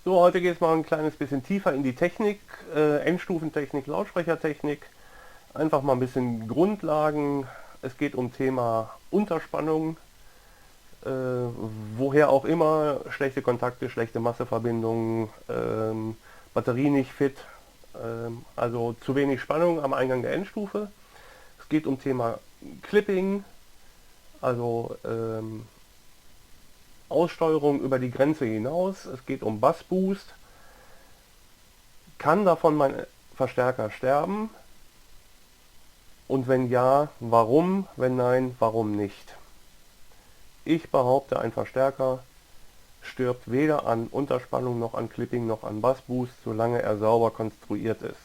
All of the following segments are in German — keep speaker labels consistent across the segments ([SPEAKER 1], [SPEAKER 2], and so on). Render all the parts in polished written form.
[SPEAKER 1] So, heute geht es mal ein kleines bisschen tiefer in die Technik, Endstufentechnik, Lautsprechertechnik. Einfach mal ein bisschen Grundlagen. Es geht um Thema Unterspannung, äh, woher auch immer, schlechte Kontakte, schlechte Masseverbindungen, Batterie nicht fit, also zu wenig Spannung am Eingang der Endstufe. Es geht um Thema Clipping, also Aussteuerung über die Grenze hinaus. Es geht um Bassboost. Kann davon mein Verstärker sterben? Und wenn ja, warum? Wenn nein, warum nicht? Ich behaupte, ein Verstärker stirbt weder an Unterspannung noch an Clipping noch an Bassboost, solange er sauber konstruiert ist.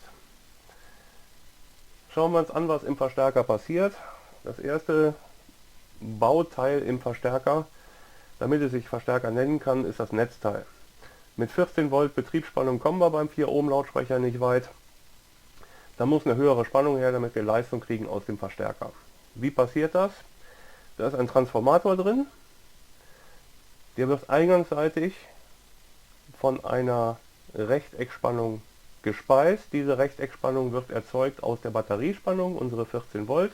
[SPEAKER 1] Schauen wir uns an, was im Verstärker passiert. Das erste Bauteil im Verstärker, damit es sich Verstärker nennen kann, ist das Netzteil. Mit 14 Volt Betriebsspannung kommen wir beim 4 Ohm Lautsprecher nicht weit. Da muss eine höhere Spannung her, damit wir Leistung kriegen aus dem Verstärker. Wie passiert das? Da ist ein Transformator drin, der wird eingangsseitig von einer Rechteckspannung gespeist. Diese Rechteckspannung wird erzeugt aus der Batteriespannung, unsere 14 Volt.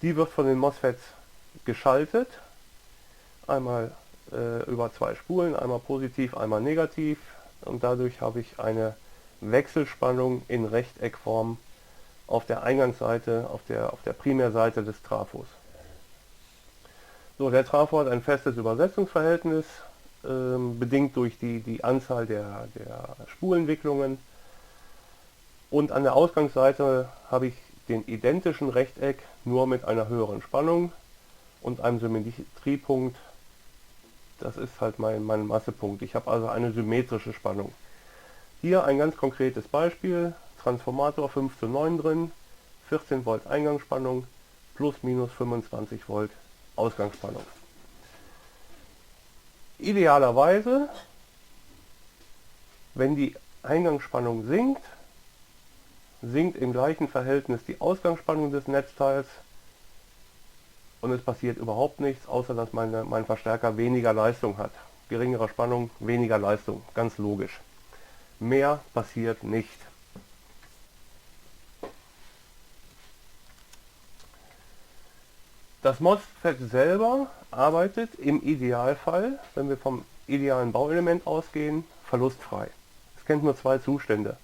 [SPEAKER 1] Die wird von den MOSFETs geschaltet, einmal über zwei Spulen, einmal positiv, einmal negativ, und dadurch habe ich eine Wechselspannung in Rechteckform auf der Eingangsseite, auf der Primärseite des Trafos. So, der Trafo hat ein festes Übersetzungsverhältnis, bedingt durch die Anzahl der Spulenwicklungen, und an der Ausgangsseite habe ich den identischen Rechteck, nur mit einer höheren Spannung und einem Symmetriepunkt. Das ist halt mein Massepunkt. Ich habe also eine symmetrische Spannung. Hier ein ganz konkretes Beispiel, Transformator 5 zu 9 drin, 14 Volt Eingangsspannung, plus minus 25 Volt Ausgangsspannung. Idealerweise, wenn die Eingangsspannung sinkt, sinkt im gleichen Verhältnis die Ausgangsspannung des Netzteils und es passiert überhaupt nichts, außer dass mein Verstärker weniger Leistung hat. Geringere Spannung, weniger Leistung, ganz logisch. Mehr passiert nicht. Das MOSFET selber arbeitet im Idealfall, wenn wir vom idealen Bauelement ausgehen, verlustfrei. Es kennt nur zwei Zustände.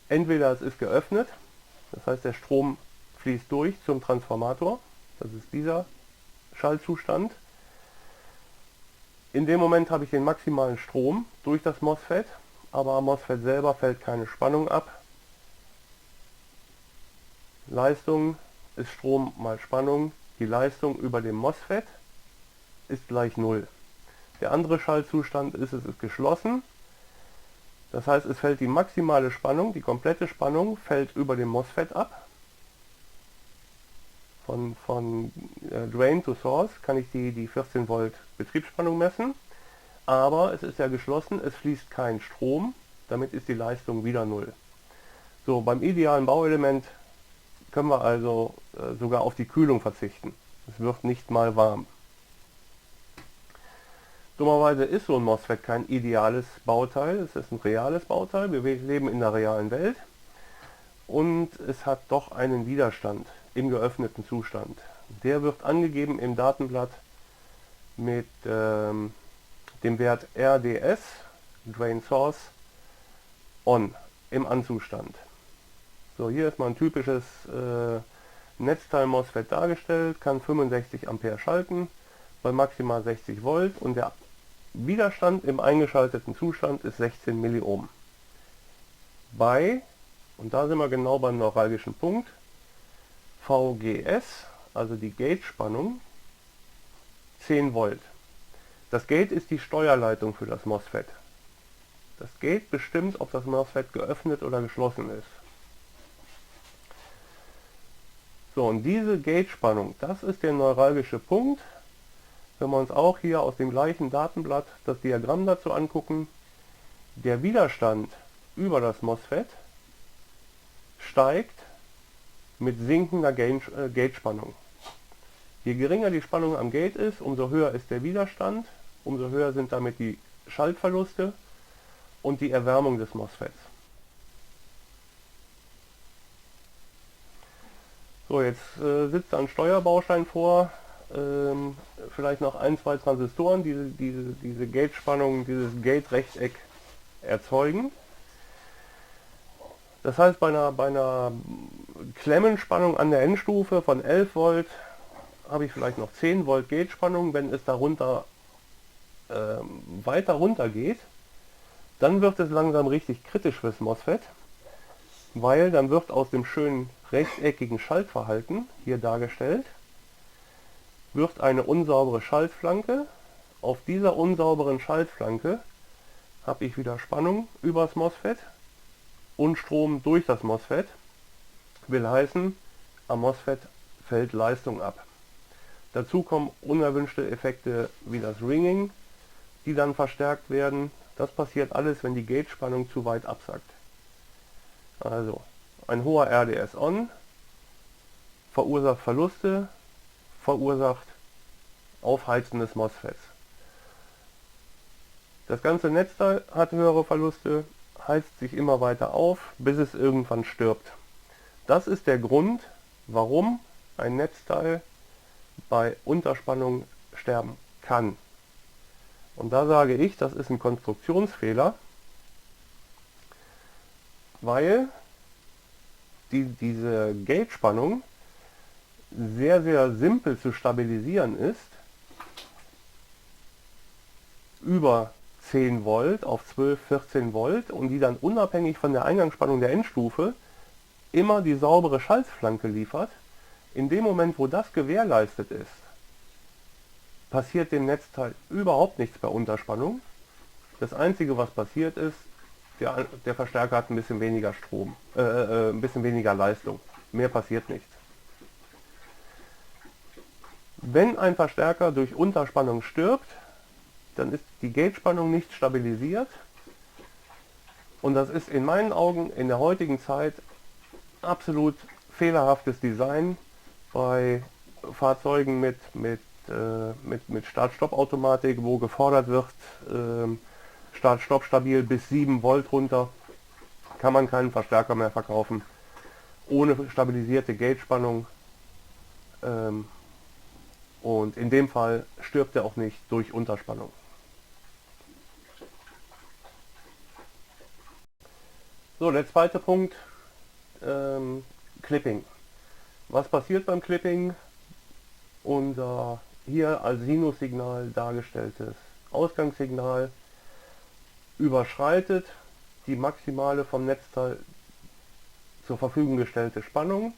[SPEAKER 1] Entweder es ist geöffnet, das heißt der Strom fließt durch zum Transformator, das ist dieser Schaltzustand. In dem Moment habe ich den maximalen Strom durch das MOSFET, aber am MOSFET selber fällt keine Spannung ab. Leistung ist Strom mal Spannung. Die Leistung über dem MOSFET ist gleich 0. Der andere Schaltzustand ist, es ist geschlossen. Das heißt, es fällt die maximale Spannung, die komplette Spannung fällt über dem MOSFET ab. Von Drain to Source kann ich die 14 Volt Betriebsspannung messen. Aber es ist ja geschlossen, es fließt kein Strom, damit ist die Leistung wieder 0. So, beim idealen Bauelement können wir also sogar auf die Kühlung verzichten. Es wird nicht mal warm. Dummerweise ist so ein MOSFET kein ideales Bauteil, es ist ein reales Bauteil, wir leben in der realen Welt und es hat doch einen Widerstand im geöffneten Zustand. Der wird angegeben im Datenblatt mit dem Wert RDS, Drain Source, On, im Anzustand. So, hier ist mal ein typisches Netzteil-MOSFET dargestellt, kann 65 Ampere schalten bei maximal 60 Volt und der Widerstand im eingeschalteten Zustand ist 16 Milliohm. Bei, und da sind wir genau beim neuralgischen Punkt, VGS, also die Gate-Spannung, 10 Volt. Das Gate ist die Steuerleitung für das MOSFET. Das Gate bestimmt, ob das MOSFET geöffnet oder geschlossen ist. So, und diese Gate-Spannung, das ist der neuralgische Punkt. Wenn wir uns auch hier aus dem gleichen Datenblatt das Diagramm dazu angucken, der Widerstand über das MOSFET steigt mit sinkender Gate-Spannung. Je geringer die Spannung am Gate ist, umso höher ist der Widerstand, umso höher sind damit die Schaltverluste und die Erwärmung des MOSFETs. So, jetzt sitzt ein Steuerbaustein vor, vielleicht noch ein, zwei Transistoren, diese Gate-Spannung, dieses Gate-Rechteck erzeugen. Das heißt, bei einer Klemmenspannung an der Endstufe von 11 Volt habe ich vielleicht noch 10 Volt Gate-Spannung. Wenn es darunter weiter runter geht, dann wird es langsam richtig kritisch fürs MOSFET, weil dann wird aus dem schönen rechteckigen Schaltverhalten, hier dargestellt, wird eine unsaubere Schaltflanke. Auf dieser unsauberen Schaltflanke habe ich wieder Spannung über das MOSFET und Strom durch das MOSFET. Will heißen, am MOSFET fällt Leistung ab. Dazu kommen unerwünschte Effekte wie das Ringing, die dann verstärkt werden. Das passiert alles, wenn die Gate-Spannung zu weit absackt. Also ein hoher RDS-On verursacht Verluste, verursacht Aufheizen des MOSFETs. Das ganze Netzteil hat höhere Verluste, heizt sich immer weiter auf, bis es irgendwann stirbt. Das ist der Grund, warum ein Netzteil bei Unterspannung sterben kann. Und da sage ich, das ist ein Konstruktionsfehler, weil diese Gate-Spannung sehr, sehr simpel zu stabilisieren ist, über 10 Volt auf 12, 14 Volt und die dann unabhängig von der Eingangsspannung der Endstufe immer die saubere Schaltflanke liefert. In dem Moment, wo das gewährleistet ist, passiert dem Netzteil überhaupt nichts bei Unterspannung. Das Einzige, was passiert ist, der Verstärker hat ein bisschen weniger Strom, ein bisschen weniger Leistung. Mehr passiert nichts. Wenn ein Verstärker durch Unterspannung stirbt, dann ist die Gate-Spannung nicht stabilisiert. Und das ist in meinen Augen in der heutigen Zeit absolut fehlerhaftes Design bei Fahrzeugen mit Start-Stopp-Automatik, wo gefordert wird, Start-Stopp stabil bis 7 Volt runter, kann man keinen Verstärker mehr verkaufen. Ohne stabilisierte Gate-Spannung. Und in dem Fall stirbt er auch nicht durch Unterspannung. So, der zweite Punkt, Clipping. Was passiert beim Clipping? Unser hier als Sinussignal dargestelltes Ausgangssignal überschreitet die maximale vom Netzteil zur Verfügung gestellte Spannung.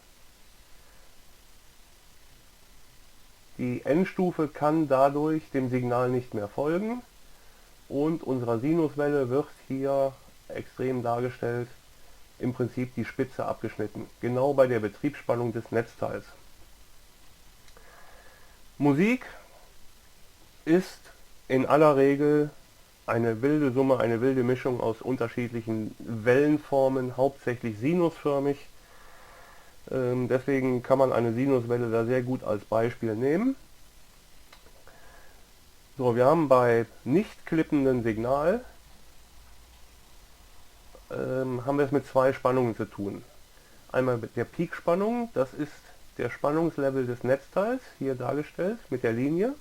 [SPEAKER 1] Die Endstufe kann dadurch dem Signal nicht mehr folgen und unserer Sinuswelle wird hier extrem dargestellt im Prinzip die Spitze abgeschnitten, genau bei der Betriebsspannung des Netzteils. Musik ist in aller Regel eine wilde Summe, eine wilde Mischung aus unterschiedlichen Wellenformen, hauptsächlich sinusförmig. Deswegen kann man eine Sinuswelle da sehr gut als Beispiel nehmen. So, wir haben bei nicht klippendem Signal haben wir es mit zwei Spannungen zu tun. Einmal mit der Peakspannung, das ist der Spannungslevel des Netzteils, hier dargestellt mit der Linie.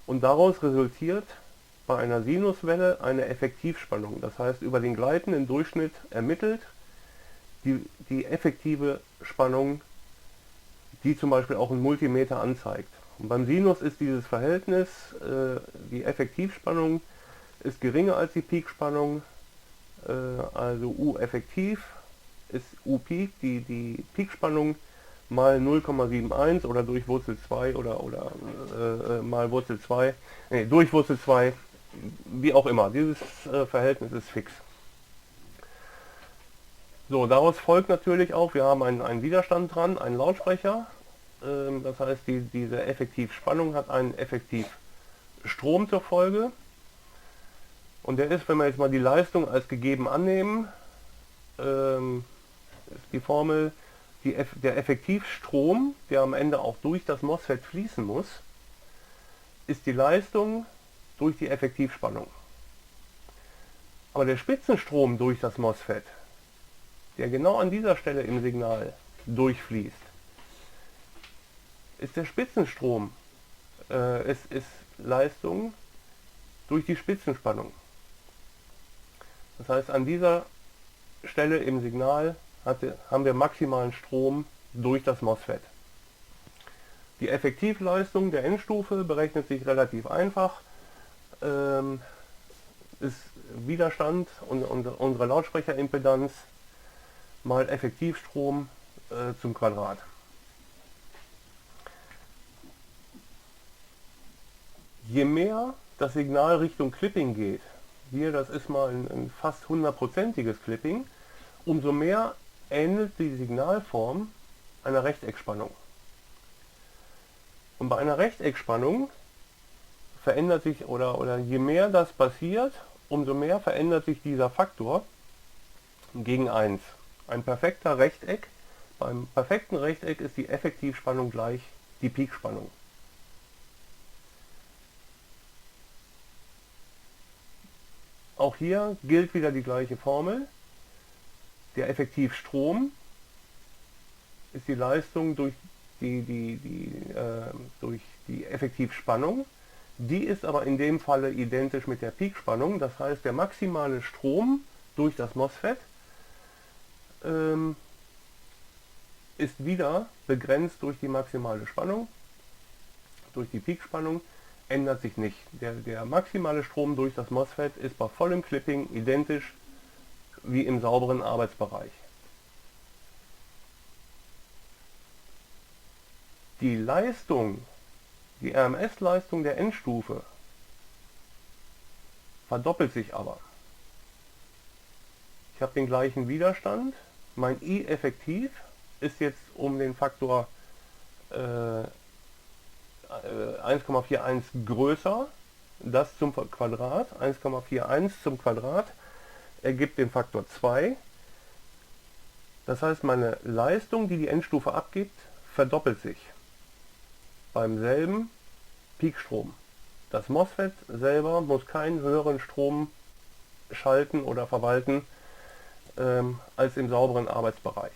[SPEAKER 1] Und daraus resultiert bei einer Sinuswelle eine Effektivspannung, das heißt über den gleitenden Durchschnitt ermittelt die effektive Spannung, die zum Beispiel auch ein Multimeter anzeigt. Und beim Sinus ist dieses Verhältnis, die Effektivspannung ist geringer als die Peakspannung, also U effektiv ist U Peak, die Peakspannung mal 0,71 oder durch Wurzel 2 oder mal Wurzel 2, durch Wurzel 2, wie auch immer. Dieses Verhältnis ist fix. So, daraus folgt natürlich auch, wir haben einen Widerstand dran, einen Lautsprecher. Das heißt, diese Effektivspannung hat einen Effektivstrom zur Folge. Und der ist, wenn wir jetzt mal die Leistung als gegeben annehmen, ist die Formel, der Effektivstrom, der am Ende auch durch das MOSFET fließen muss, ist die Leistung durch die Effektivspannung. Aber der Spitzenstrom durch das MOSFET, der genau an dieser Stelle im Signal durchfließt, ist der Spitzenstrom, es ist Leistung durch die Spitzenspannung. Das heißt, an dieser Stelle im Signal haben wir maximalen Strom durch das MOSFET. Die Effektivleistung der Endstufe berechnet sich relativ einfach. Ist Widerstand und unsere Lautsprecherimpedanz mal Effektivstrom zum Quadrat. Je mehr das Signal Richtung Clipping geht, hier das ist mal ein fast 100%iges Clipping, umso mehr ähnelt die Signalform einer Rechteckspannung. Und bei einer Rechteckspannung verändert sich, oder je mehr das passiert, umso mehr verändert sich dieser Faktor gegen 1. Ein perfekter Rechteck, beim perfekten Rechteck ist die Effektivspannung gleich die Peakspannung. Auch hier gilt wieder die gleiche Formel. Der Effektivstrom ist die Leistung durch durch die Effektivspannung. Die ist aber in dem Falle identisch mit der Peakspannung. Das heißt, der maximale Strom durch das MOSFET ist wieder begrenzt durch die maximale Spannung. Durch die Peakspannung ändert sich nicht. Der maximale Strom durch das MOSFET ist bei vollem Clipping identisch wie im sauberen Arbeitsbereich. Die Leistung, die RMS-Leistung der Endstufe verdoppelt sich aber. Ich habe den gleichen Widerstand. Mein I effektiv ist jetzt um den Faktor 1,41 größer. Das zum Quadrat. 1,41 zum Quadrat ergibt den Faktor 2. Das heißt, meine Leistung, die die Endstufe abgibt, verdoppelt sich beim selben Peakstrom. Das MOSFET selber muss keinen höheren Strom schalten oder verwalten als im sauberen Arbeitsbereich.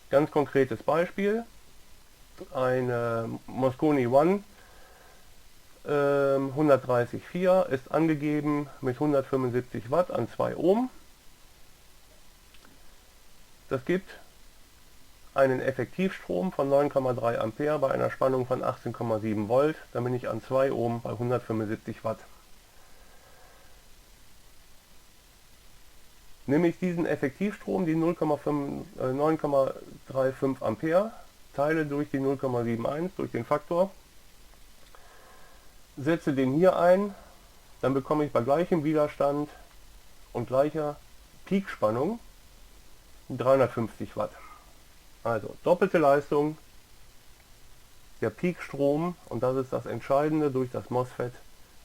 [SPEAKER 1] Ganz konkretes Beispiel: eine Mosconi One 130.4 ist angegeben mit 175 Watt an 2 Ohm. Das gibt einen Effektivstrom von 9,3 Ampere bei einer Spannung von 18,7 Volt. Dann bin ich an 2 Ohm bei 175 Watt. Nehme ich diesen Effektivstrom, die 9,35 Ampere, teile durch die 0,71, durch den Faktor, setze den hier ein, dann bekomme ich bei gleichem Widerstand und gleicher Peakspannung 350 Watt. Also doppelte Leistung, der Peakstrom, und das ist das Entscheidende, durch das MOSFET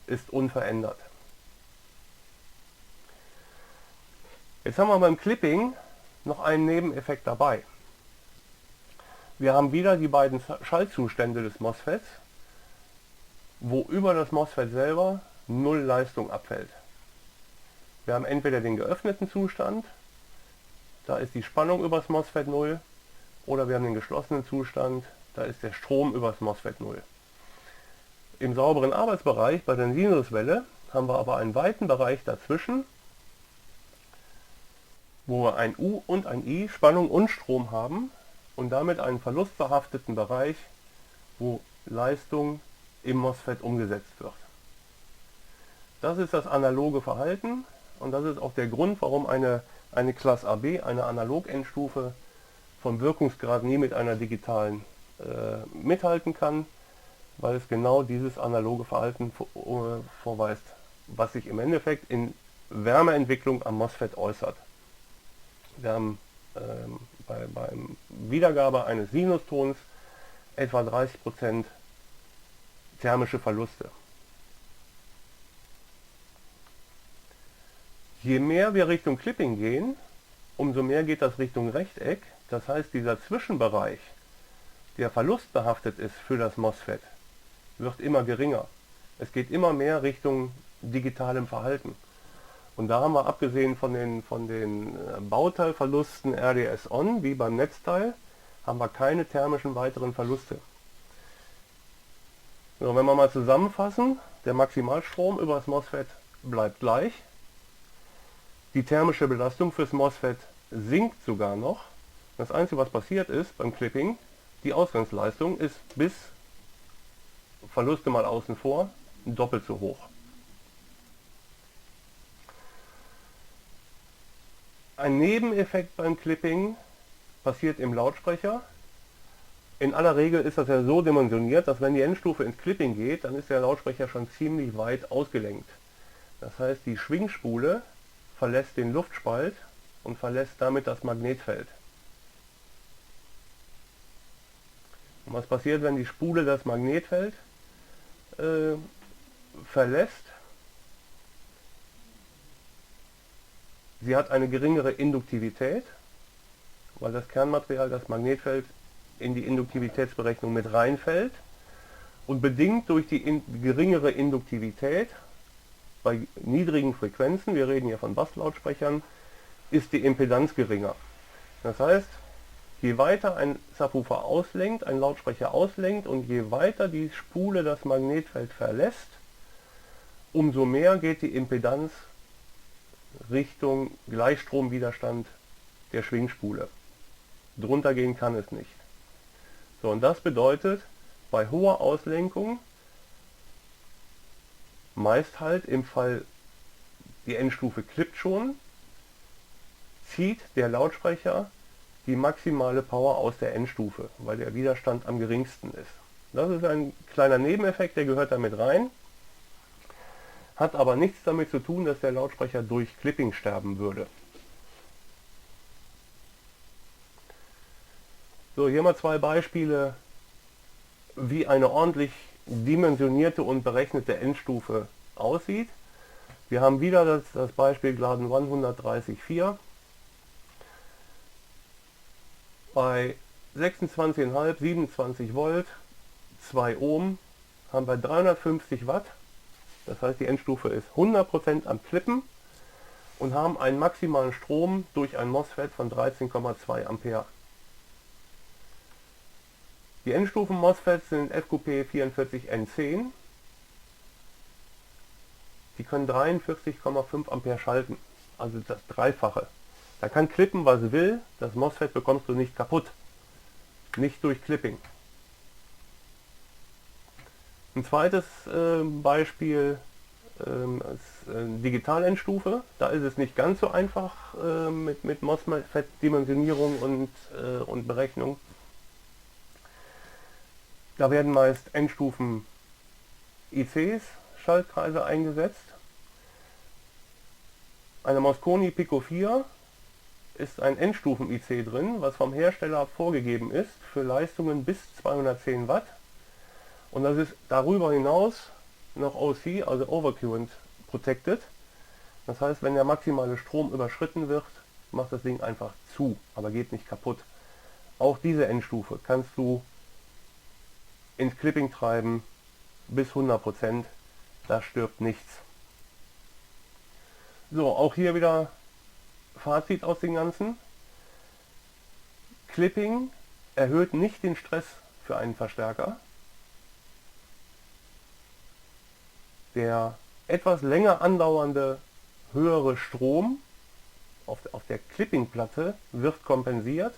[SPEAKER 1] ist unverändert. Jetzt haben wir beim Clipping noch einen Nebeneffekt dabei. Wir haben wieder die beiden Schaltzustände des MOSFETs, wo über das MOSFET selber null Leistung abfällt. Wir haben entweder den geöffneten Zustand, da ist die Spannung über das MOSFET 0, oder wir haben den geschlossenen Zustand, da ist der Strom über das MOSFET 0. Im sauberen Arbeitsbereich bei der Sinuswelle haben wir aber einen weiten Bereich dazwischen, wo wir ein U und ein I, Spannung und Strom haben, und damit einen verlustbehafteten Bereich, wo Leistung im MOSFET umgesetzt wird. Das ist das analoge Verhalten, und das ist auch der Grund, warum eine Class AB, eine Analog-Endstufe, vom Wirkungsgrad nie mit einer digitalen mithalten kann, weil es genau dieses analoge Verhalten vorweist, was sich im Endeffekt in Wärmeentwicklung am MOSFET äußert. Wir haben beim Wiedergabe eines Sinustons etwa 30% thermische Verluste. Je mehr wir Richtung Clipping gehen, umso mehr geht das Richtung Rechteck. Das heißt, dieser Zwischenbereich, der verlustbehaftet ist für das MOSFET, wird immer geringer. Es geht immer mehr Richtung digitalem Verhalten. Und da haben wir abgesehen von den Bauteilverlusten RDS-on, wie beim Netzteil, haben wir keine thermischen weiteren Verluste. So, wenn wir mal zusammenfassen, der Maximalstrom über das MOSFET bleibt gleich. Die thermische Belastung fürs MOSFET sinkt sogar noch. Das Einzige, was passiert ist beim Clipping, die Ausgangsleistung ist bis Verluste mal außen vor doppelt so hoch. Ein Nebeneffekt beim Clipping passiert im Lautsprecher. In aller Regel ist das ja so dimensioniert, dass wenn die Endstufe ins Clipping geht, dann ist der Lautsprecher schon ziemlich weit ausgelenkt. Das heißt, die Schwingspule verlässt den Luftspalt und verlässt damit das Magnetfeld. Und was passiert, wenn die Spule das Magnetfeld verlässt? Sie hat eine geringere Induktivität, weil das Kernmaterial, das Magnetfeld, in die Induktivitätsberechnung mit reinfällt, und bedingt durch die geringere Induktivität bei niedrigen Frequenzen, wir reden hier von Basslautsprechern, ist die Impedanz geringer. Das heißt, je weiter ein Subwoofer auslenkt, ein Lautsprecher auslenkt und je weiter die Spule das Magnetfeld verlässt, umso mehr geht die Impedanz Richtung Gleichstromwiderstand der Schwingspule. Drunter gehen kann es nicht. So, und das bedeutet, bei hoher Auslenkung, meist halt im Fall, die Endstufe klippt schon, zieht der Lautsprecher die maximale Power aus der Endstufe, weil der Widerstand am geringsten ist. Das ist ein kleiner Nebeneffekt, der gehört damit rein, hat aber nichts damit zu tun, dass der Lautsprecher durch Clipping sterben würde. So, hier mal zwei Beispiele, wie eine ordentlich dimensionierte und berechnete Endstufe aussieht. Wir haben wieder das Beispiel Gladden One 130/4. Bei 26,5, 27 Volt, 2 Ohm haben wir 350 Watt. Das heißt, die Endstufe ist 100% am Klippen und haben einen maximalen Strom durch ein MOSFET von 13,2 Ampere. Die Endstufen MOSFETs sind FQP44N10. Die können 43,5 Ampere schalten, also das Dreifache. Da kann klippen, was will, das MOSFET bekommst du nicht kaputt. Nicht durch Clipping. Ein zweites Beispiel ist Digital-Endstufe. Da ist es nicht ganz so einfach mit MOSFET-Dimensionierung und Berechnung. Da werden meist Endstufen ICs, Schaltkreise eingesetzt. Eine Mosconi Pico 4 ist ein Endstufen-IC drin, was vom Hersteller vorgegeben ist für Leistungen bis 210 Watt. Und das ist darüber hinaus noch OC, also Overcurrent Protected. Das heißt, wenn der maximale Strom überschritten wird, macht das Ding einfach zu, aber geht nicht kaputt. Auch diese Endstufe kannst du ins Clipping treiben bis 100%, da stirbt nichts. So, auch hier wieder Fazit aus dem Ganzen. Clipping erhöht nicht den Stress für einen Verstärker. Der etwas länger andauernde höhere Strom auf der Clipping-Platte wird kompensiert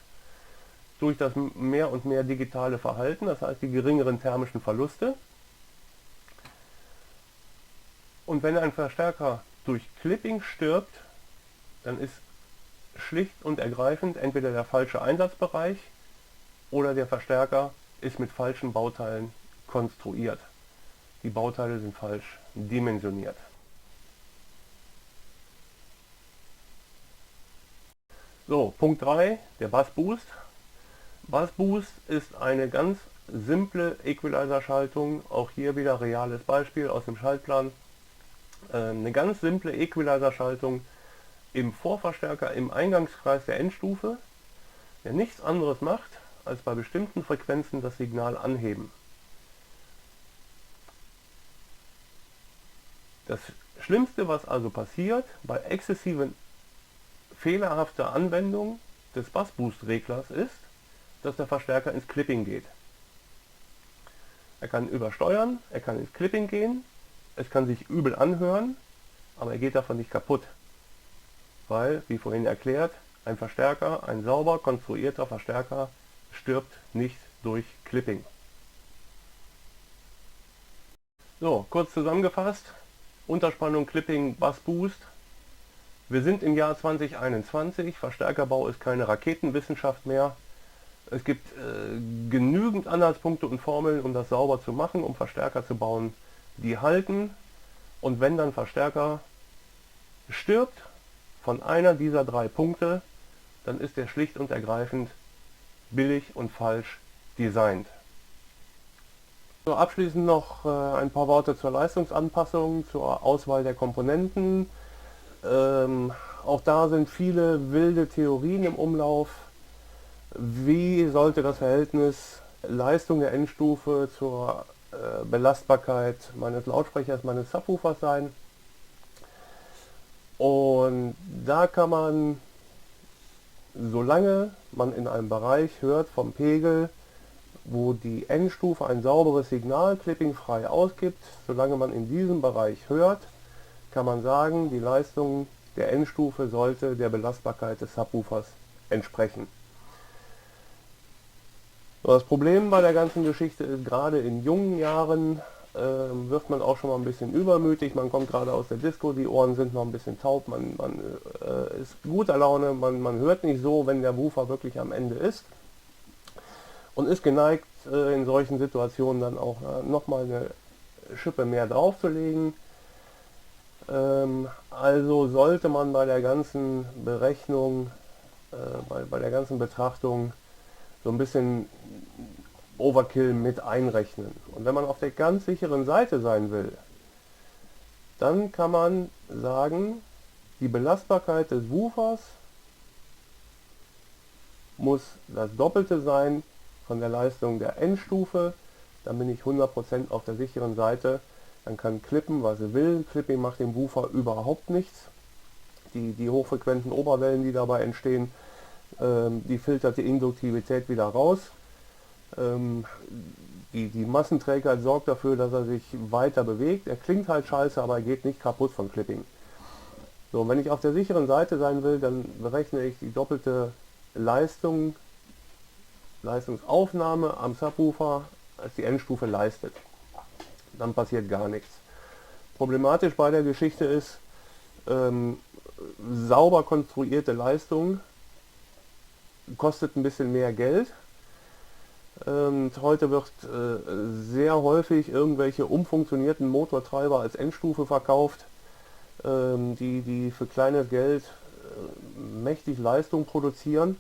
[SPEAKER 1] durch das mehr und mehr digitale Verhalten, das heißt die geringeren thermischen Verluste. Und wenn ein Verstärker durch Clipping stirbt, dann ist schlicht und ergreifend entweder der falsche Einsatzbereich oder der Verstärker ist mit falschen Bauteilen konstruiert. Die Bauteile sind falsch dimensioniert. So, Punkt 3, der Bassboost. Bassboost ist eine ganz simple Equalizer-Schaltung, auch hier wieder reales Beispiel aus dem Schaltplan. Eine ganz simple Equalizer-Schaltung im Vorverstärker im Eingangskreis der Endstufe, der nichts anderes macht, als bei bestimmten Frequenzen das Signal anheben. Das Schlimmste, was also passiert bei exzessiven fehlerhafter Anwendung des Bassboost-Reglers ist, dass der Verstärker ins Clipping geht. Er kann übersteuern, er kann ins Clipping gehen, es kann sich übel anhören, aber er geht davon nicht kaputt. Weil, wie vorhin erklärt, ein Verstärker, ein sauber konstruierter Verstärker, stirbt nicht durch Clipping. So, kurz zusammengefasst, Unterspannung, Clipping, Bassboost. Wir sind im Jahr 2021, Verstärkerbau ist keine Raketenwissenschaft mehr. Es gibt genügend Anhaltspunkte und Formeln, um das sauber zu machen, um Verstärker zu bauen, die halten. Und wenn dann Verstärker stirbt von einer dieser 3 Punkte, dann ist er schlicht und ergreifend billig und falsch designt. So, abschließend noch ein paar Worte zur Leistungsanpassung, zur Auswahl der Komponenten. Auch da sind viele wilde Theorien im Umlauf. Wie sollte das Verhältnis Leistung der Endstufe zur Belastbarkeit meines Lautsprechers, meines Subwoofers sein? Und da kann man, solange man in einem Bereich hört vom Pegel, wo die Endstufe ein sauberes Signal clippingfrei ausgibt, solange man in diesem Bereich hört, kann man sagen, die Leistung der Endstufe sollte der Belastbarkeit des Subwoofers entsprechen. Das Problem bei der ganzen Geschichte ist, gerade in jungen Jahren wird man auch schon mal ein bisschen übermütig, man kommt gerade aus der Disco, die Ohren sind noch ein bisschen taub, man ist guter Laune, man hört nicht so, wenn der Woofer wirklich am Ende ist und ist geneigt, in solchen Situationen dann auch nochmal eine Schippe mehr draufzulegen. Also sollte man bei der ganzen Berechnung, bei der ganzen Betrachtung so ein bisschen Overkill mit einrechnen. Und wenn man auf der ganz sicheren Seite sein will, dann kann man sagen, die Belastbarkeit des Woofers muss das Doppelte sein von der Leistung der Endstufe. Dann bin ich 100% auf der sicheren Seite. Dann kann klippen, was er will. Clipping macht dem Woofer überhaupt nichts. Die hochfrequenten Oberwellen, die dabei entstehen, die filtert die Induktivität wieder raus. Die Massenträgheit sorgt dafür, dass er sich weiter bewegt. Er klingt halt scheiße, aber er geht nicht kaputt von Clipping. So, wenn ich auf der sicheren Seite sein will, dann berechne ich die doppelte Leistungsaufnahme am Subwoofer, als die Endstufe leistet. Dann passiert gar nichts. Problematisch bei der Geschichte ist, sauber konstruierte Leistung kostet ein bisschen mehr Geld. Und heute wird sehr häufig irgendwelche umfunktionierten Motortreiber als Endstufe verkauft, die für kleines Geld mächtig Leistung produzieren.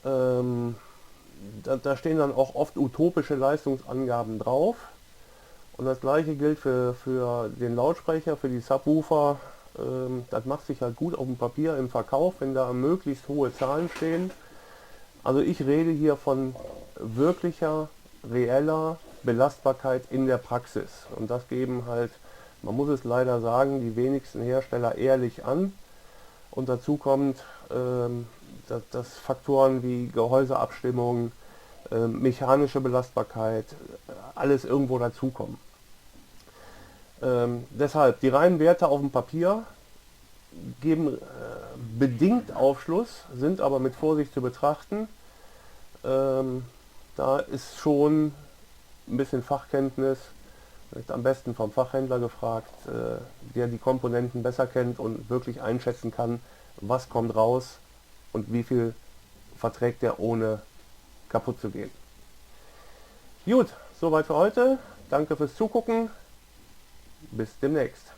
[SPEAKER 1] Da stehen dann auch oft utopische Leistungsangaben drauf. Und das gleiche gilt für den Lautsprecher, für die Subwoofer. Das macht sich halt gut auf dem Papier im Verkauf, wenn da möglichst hohe Zahlen stehen. Also ich rede hier von wirklicher, reeller Belastbarkeit in der Praxis. Und das geben halt, man muss es leider sagen, die wenigsten Hersteller ehrlich an. Und dazu kommt, dass Faktoren wie Gehäuseabstimmung, mechanische Belastbarkeit, alles irgendwo dazukommen. Deshalb, die reinen Werte auf dem Papier geben bedingt Aufschluss, sind aber mit Vorsicht zu betrachten. Da ist schon ein bisschen Fachkenntnis, am besten vom Fachhändler gefragt, der die Komponenten besser kennt und wirklich einschätzen kann, was kommt raus und wie viel verträgt er, ohne kaputt zu gehen. Gut, soweit für heute. Danke fürs Zugucken. Bis demnächst.